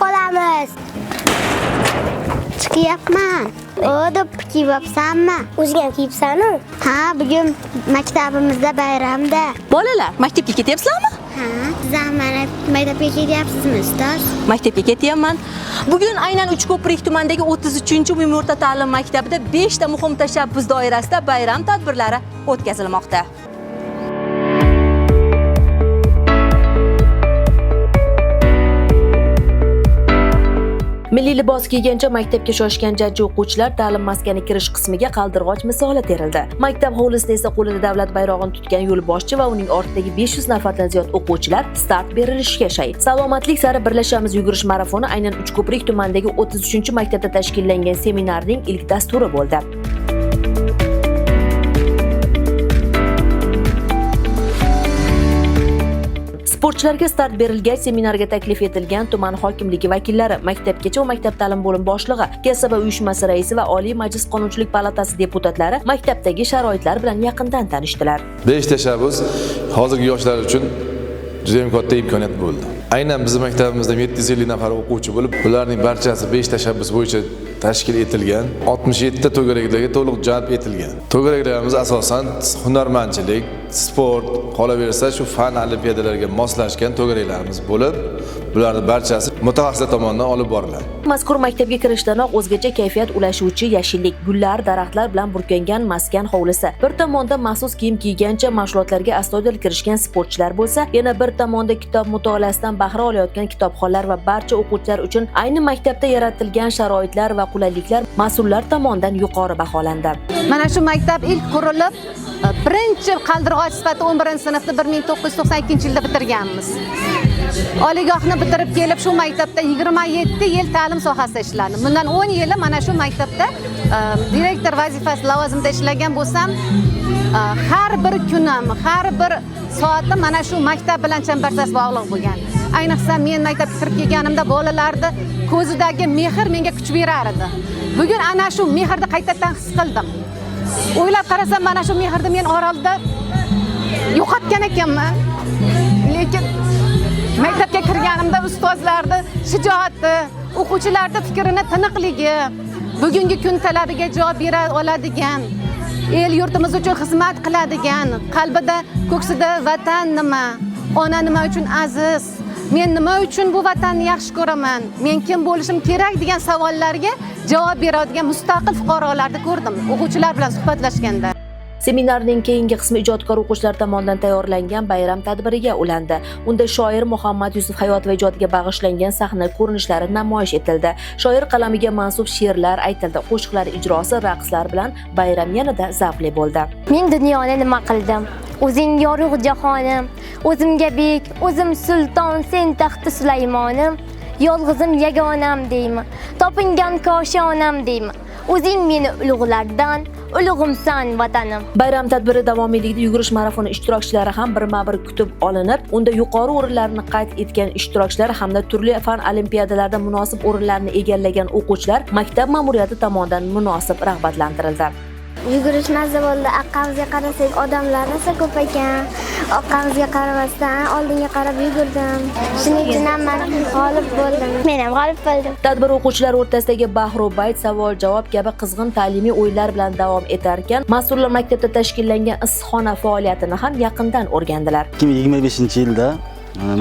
qolamiz. Chiqyapman. O'dib kiyibsanmi? O'zing ham kiyibsan-ku? Ha, bugun maktabimizda bayramda. Bolalar, maktabga ketyapsizlarmi? Ha, siz ham mana maktabga ketyapsizmi, ustoz? Maktabga ketyapman. Bugun aynan Uchko'prik tumanidagi 33-umumiy o'rta ta'lim maktabida 5 ta muhim tashabbus doirasida bayram tadbirlari o'tkazilmoqda. Milliy libos kiygancha maktabga shoshgan jajji o'quvchilar ta'lim maskani kirish qismiga qaldirg'och misoli terildi. Maktab hovlisida esa qo'lida davlat bayrog'ini tutgan yo'lboshchi va uning ortidagi 500 nafardan ziyod o'quvchilar start berilishiga shay. Salomatlik sari birlashamiz yugurish marafoni aynan Uchko'prik tumanidagi 33-maktabda tashkillangan seminarning ilk dasturi bo'ldi. Sportchilarga start berilgach, seminarga taklif etilgan tuman hokimligi vakillari, maktabgacha va maktab ta'lim bo'lim boshlig'i, kasaba uyushmasi raisi va Oliy Majlis Qonunchilik palatasi deputatlari maktabdagi sharoitlar bilan yaqindan tanishdilar. 5 tashabbus hozirgi yoshlar uchun juda ham katta imkoniyat bo'ldi. Aynan bizning maktabimizda 750 nafar o'quvchi bo'lib, ularning barchasi 5 tashabbus bo'yicha tashkil etilgan. 67 ta to'garaklarga to'liq jalb etilgan. To'garaklarimiz asosan hunarmandchilik, sport, qolaversa shu fan olimpiadalariga moslashgan to'garaklarimiz bo'lib, bularning barchasi mutaxassislar tomonidan olib boriladi. Mazkur maktabga kirishdanoq o'zgacha kayfiyat ulashuvchi yashillik, gullar, daraxtlar bilan burkangan maskan hovlisi. Bir tomonda maxsus kiyim kiygancha mashg'ulotlarga astoydil kirishgan sportchilar bo'lsa, yana bir tomonda kitob mutolaasidan bahra olayotgan kitobxonlar va barcha o'quvchilar uchun ayni maktabda yaratilgan sharoitlar va qulayliklar mas'ullar tomonidan yuqori baholandi. Mana shu maktab ilk qurilib, birinchi qaldirg'och sifatida 11-sinfni 1992-yilda bitirganmiz. Oliygohni bitirib kelib shu maktabda 27 yil ta'lim sohasida ishladim. Bundan 10 yili mana shu maktabda direktor vazifasi lavozimida ishlagan bo'lsam, har bir kunim, har bir soatim mana shu maktab bilan chambarchas bog'liq bo'lgan. Ayniqsa men maktabga kirib kelganimda bolalarda ko'zidagi mehr menga kuch berar edi. Bugun ana shu mehrni qaytadan his qildim. O'ylab qarasam mana shu mehrni men Orolda yo'qotgan ekanman. Lekin maktabga kirganimda ustozlarni shijoati, o'quvchilarning fikrini tiniqligi, bugungi kun talabiga javob bera oladigan, el yurtimiz uchun xizmat qiladigan, qalbida, ko'ksida vatan nima, ona nima uchun aziz, men nima uchun bu vatanni yaxshi ko'raman, men kim bo'lishim kerak degan savollarga javob beradigan mustaqil fuqarolarni ko'rdim o'quvchilar bilan suhbatlashganda. Seminarning keyingi qismi ijodkor o'quvchilar tomonidan tayyorlangan bayram tadbiriga ulandi. Unda shoir Muhammad Yusuf hayot va ijodiga bag'ishlangan sahna ko'rinishlari namoyish etildi. Shoir qalamiga mansub she'rlar aytildi. Qo'shiqlar ijrosi, raqslar bilan bayram yanada zavqli bo'ldi. Men dunyoni nima qildim? O'zing yorug' jahonim, o'zimga bek, o'zim sulton, sen taxti Sulaymonim. Yolg'izim yagonam deymi? Topingan koshonam deymi? O'zing meni ulug'lardan, ulug'imsan vatanim. Bayram tadbiri davomiyligida yugurish marafoni ishtirokchilari ham birma-bir kutib olinib, unda yuqori o'rinlarni qayd etgan ishtirokchilar hamda turli fan olimpiadalarida munosib o'rinlarni egallagan o'quvchilar maktab ma'muriyati tomonidan munosib rag'batlantirildi. Yugurish mazza bo'ldi. Orqamizga qarasak, odamlar rosa ko'p ekan. Orqamizga qaramasdan oldinga qarab yugurdim. Shuning uchun ham men g'olib bo'ldim. Men ham g'olib bo'ldim. Tadbir o'quvchilar o'rtasidagi bahru bayt, savol-javob kabi qizg'in ta'limiy o'yinlar bilan davom etar ekan, mas'ullar maktabda tashkillangan issiqxona faoliyatini ham yaqindan o'rgandilar. 2025-yilda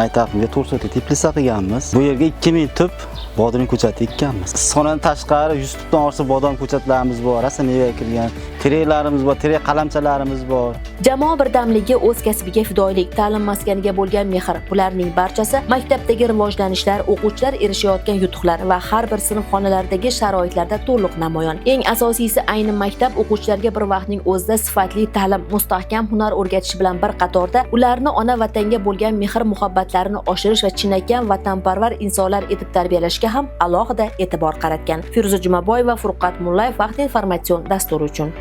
maktabimizga 4 soat teplisa qilganmiz. Bu yerga 2000 tup bodring ko'chati ekkanmiz. Issiqxonadan tashqari 100 tupdan ortiq bodom ko'chatlarimiz bor, rosa meva ekilgan, teraklarimiz bor, terak qalamchalarimiz bor. Jamoa birdamligi, o'z kasbiga fidoyilik, ta'lim maskaniga bo'lgan mehr, bularning barchasi maktabdagi rivojlanishlar, o'quvchilar erishayotgan yutuqlar va har bir sinf xonalaridagi sharoitlarda to'liq namoyon. Eng asosiysi ayni maktab o'quvchilarga bir vaqtning o'zida sifatli ta'lim, mustahkam hunar o'rgatish bilan bir qatorda ularni ona vatanga bo'lgan mehr muhabbatlarini oshirish va chinakam vatanparvar insonlar etib tarbiyalashga ham alohida e'tibor qaratgan. Feruza Jumaboyeva, Furqat Mullayev, Vaqt informatsion dasturi uchun.